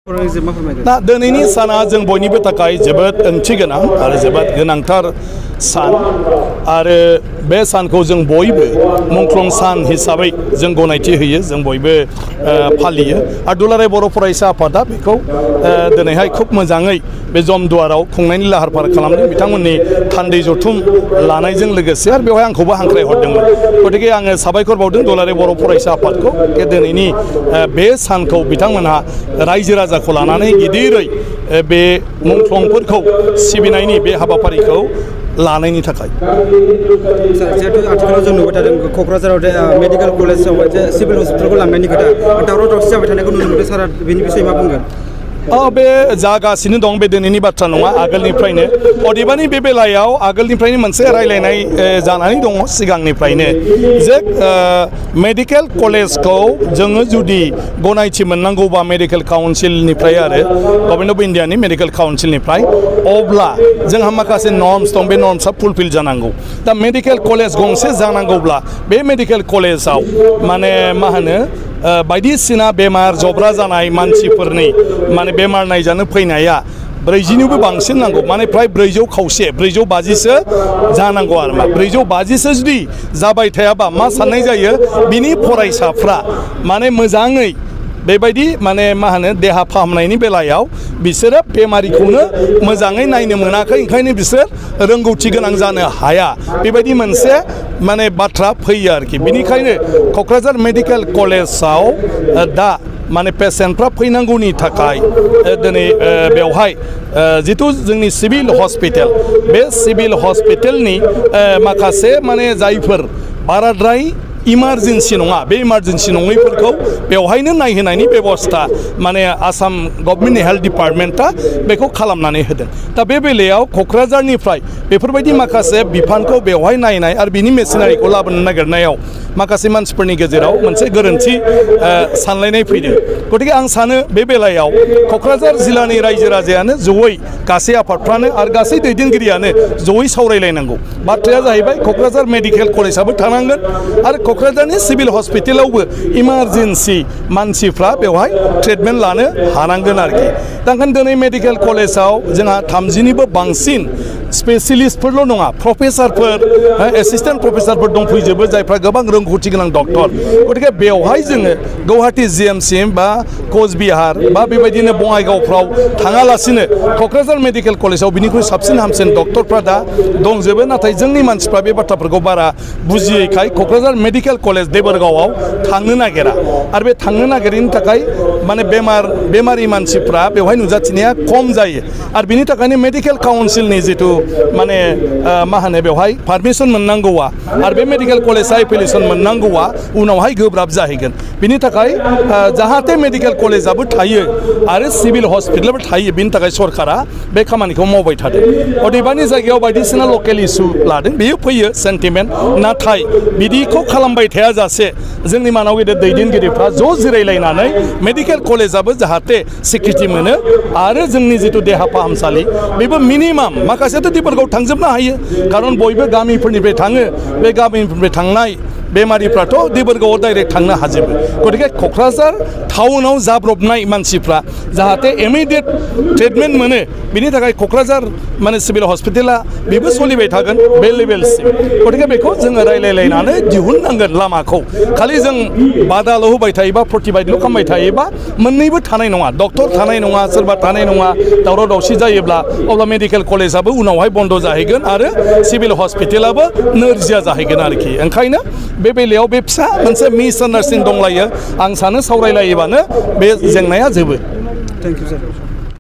ना दिनैनि साना जों बयनिबो थाखाय जोबोद ओंथि गोनां आरो जोबोद गोनांथार सान आरो बे सानखौ जों बयबो मुंख्लं सान हिसाबै जों गनायथि होयो जों बयबो फालियो आरो दुलाराय बर' फरायसा आफादा बेखौ दिनैहाय खूब मोजाङै बे जमदुवाराव खुंनायनि लाहार फाहार खालामदों बिथांमोननि थान्दै जथुम लानायजों लोगोसे आरो बेवहाय आंखौबो हांख्राय हरदोंमोन गतिके आङो साबायखर बावदों दुलाराय बर' फरायसा आफादखौ दिनैनि बे सानखौ बिथांमोनहा रायजो राजाखौ लानानै गिदिरै बे मुंख्लंफोरखौ सिबिनायनि बे हाबाफारिखौ लानायनि थाखाय जिहेतु आथिखालाव जों नुबाय थादों क'क्राझाराव मेडिकेल कलेजाव सिभिल हस्पिटालखौ लांनायनि खोथा दावराव दावसि जाबाय थानायखौ नुनो मोनदों सारा बेनि बिषय मा बुंगोन बे जागासिनो दं बे दिनैनि बाथ्रा नङा आगोलनिफ्रायनो अदेबानि बे बेलायाव आगोलनिफ्रायनो मोनसे रायलायनाय जानानै दङ सिगांनिफ्रायनो जे मेडिकेल कलेजखौ जोङो जुदि गनायथि मोननांगौबा मेडिकेल काउन्सिलनिफ्राय आरो गभर्नमेन्ट अफ इन्डियानि मेडिकेल काउन्सिलनिफ्राय अब्ला जोंहा माखासे नर्म्स दं बे नर्म्सआ फुलफिल जानांगौ दा मेडिकेल कलेज गंसे जानांगौब्ला बे मेडिकेल कलेजाव माने मा होनो बायदिसिना बेमार जब्रा जानाय मानसिफोरनि माने बेमार नायजानो फैनाया 40निबो बांसिन नांगौ माने फ्राय 450 जानांगौ आरो मा 450 जुदि जाबाय थायाबा मा साननाय जायो बिनि फरायसाफ्रा माने मोजाङै बेबायदि माने मा होनो देहा फाहामनायनि बेलायाव बिसोरो बेमारिखौनो मोजाङै नायनो मोनाखै ओंखायनो बिसोर रोंगौथि गोनां जानो हाया बेबायदि मोनसे माने बाथ्रा फैयो आरोखि बिनिखायनो क'क्राझार मेडिकेल कलेजाव दा माने पेसेन्टफ्रा फैनांगौनि थाखाय दिनै बेवहाय जितु जोंनि सिभिल हस्पिटाल बे सिभिल हस्पिटालनि माखासे माने जायफोर बाराद्राय इमारजेन्सि नङा बे इमारजेन्सि नङैफोरखौ बेवहायनो नायहोनायनि बेबस्था माने आसाम गभर्नमेन्ट हेल्थ डिपार्टमेन्टआ बेखौ खालामनानै होदों दा बे बेलायाव क'क्राझारनिफ्राय बेफोरबायदि माखासे बिफानखौ बेवहाय नायनाय आरो बिनि मेसिनारिखौ लाबोनो नागिरनायाव माखासे मानसिफोरनि गेजेराव मोनसे गोरोन्थि सानलायनाय फैदों गतिके आं सानो बे बेलायाव क'क्राझार जिल्लानि रायजो राजायानो जयै गासै आफादफ्रानो आरो गासै दैदेनगिरियानो जयै सावरायलायनांगौ बाथ्राया जाहैबाय क'क्राझार मेडिकेल कलेजाबो थानांगोन आरो क'क्राझारनि सिभिल हस्पिटालावबो इमारजेन्सि मानसिफ्रा बेवहाय ट्रिटमेन्ट लानो हानांगोन आरोखि दा ओंखायनो दिनै मेडिकेल कलेजाव जोंहा 30निबो बांसिन स्पेसियलिस्टफोरल' नङा प्रफेसारफोर एसिस्टेन्ट प्रफेसारफोर दंफैजोबो जायफ्रा गोबां रोंगौथि गोनां डक्टर गतिके बेवहाय जोङो गुवाहाटी GMC बा कचबिहार बा बेबायदिनो बङाइगावफ्राव थाङालासिनो क'क्राझार मेडिकेल कलेजाव बिनिख्रुइ साबसिन हामसिन डक्टरफ्रा दा दंजोबो नाथाय जोंनि मानसिफ्रा बे बाथ्राफोरखौ बारा बुजियैखाय क'क्राझार मेडिकेल कलेज देबोरगावआव थांनो नागिरा आरो बे थांनो नागिरैनि थाखाय माने बेमारि मानसिफ्रा बेवहाय नुजाथिनाया खम जायो आरो बिनि थाखायनो मेडिकेल काउन्सिलनि जितु माने मा होनो बेवहाय पारमिसन मोननांगौआ आरो बे मेडिकेल कलेजआ एप्लिकेसन मोननांगौआ उनावहाय गोब्राब जाहैगोन बिनि थाखाय जाहाथे मेडिकेल कलेजाबो थायो आरो सिभिल हस्पिटालबो थायो बिनि थाखाय सरकारा बे खामानिखौ मावबाय थादों अदेबानि जायगायाव बायदिसिना लकेल इस्यु लादों बेयो फैयो सेन्टिमेन्ट नाथाय बिदिखौ खालामबाय थाया जासे जोंनि मानाव गेदेर दैदेनगिरिफ्रा ज' जिरायलायनानै मेडिकेल कलेजाबो जाहाथे सिकित्सा मोनो आरो जोंनि जितु देहा फाहामसालि बेबो मिनिमाम माखासेथ' दिबरगाव थांजोबनो हायो खारन बयबो गामिफोरनिफ्राय थाङो बे गामिफोरनिफ्राय थांनाय बेमारिफ्राथ' देबोरगावआव डाइरेक्ट थांनो हाजोबो गतिके क'क्राझार टाउनाव जाब्रबनाय मानसिफ्रा जाहाथे इमिडियेट ट्रिटमेन्ट मोनो बिनि थाखाय क'क्राझार माने सिभिल हस्पिटाला बेबो सोलिबाय थागोन बे लेभेलसिम गतिके बेखौ जोङो रायलायलायनानै दिहुननांगोन लामाखौ खालि जों बादाल' होबाय थायोबा प्रतिबादल' खालामबाय थायोबा मोननैबो थानाय नङा डक्टर थानाय नङा सोरबा थानाय नङा दावराव दावसि जायोब्ला अब्ला मेडिकेल कलेजाबो उनावहाय बन्द जाहैगोन आरो सिभिल हस्पिटालाबो नोरजिया जाहैगोन आरोखि ओंखायनो बे बेलायाव बे फिसा मोनसे मिसआन्डारस्टेन्डिं दंलायो आं सानो सावरायलायोबानो बे जेंनाया जोबो थेंक इउ सार